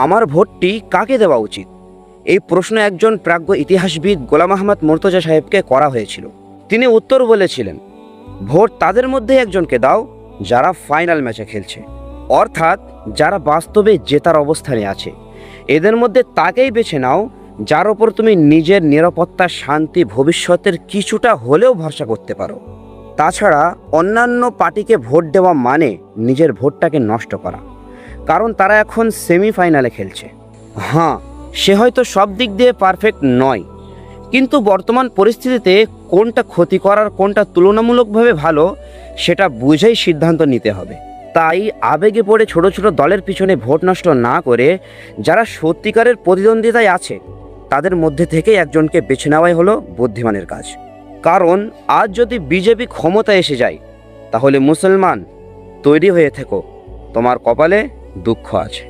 আমার ভোটটি কাকে দেওয়া উচিত? এই প্রশ্ন একজন প্রাজ্ঞ ইতিহাসবিদ গোলাম আহমদ মুর্তজা সাহেবকে করা হয়েছিল। তিনি উত্তর বলেছিলেন, ভোট তাদের মধ্যে একজনকে দাও যারা ফাইনাল ম্যাচে খেলছে, অর্থাৎ যারা বাস্তবে জেতার অবস্থানে আছে। এদের মধ্যে তাকেই বেছে নাও যার ওপর তুমি নিজের নিরাপত্তা, শান্তি, ভবিষ্যতের কিছুটা হলেও ভরসা করতে পারো। তাছাড়া অন্যান্য পার্টিকে ভোট দেওয়া মানে নিজের ভোটটাকে নষ্ট করা, কারণ তারা এখন সেমিফাইনালে খেলছে। হ্যাঁ, সে হয়তো সব দিক দিয়ে পারফেক্ট নয়, কিন্তু বর্তমান পরিস্থিতিতে কোনটা ক্ষতি করার, কোনটা তুলনামূলকভাবে ভালো, সেটা বুঝেই সিদ্ধান্ত নিতে হবে। তাই আবেগে পড়ে ছোট ছোট দলের পিছনে ভোট নষ্ট না করে যারা সত্যিকারের প্রতিদ্বন্দ্বিতায় আছে তাদের মধ্যে থেকে একজনকে বেছে নেওয়াই হলো বুদ্ধিমানের কাজ। কারণ আজ যদি বিজেপি ক্ষমতায় এসে যায়, তাহলে মুসলমান তৈরি হয়ে থেকো, তোমার কপালে দুঃখ আছে।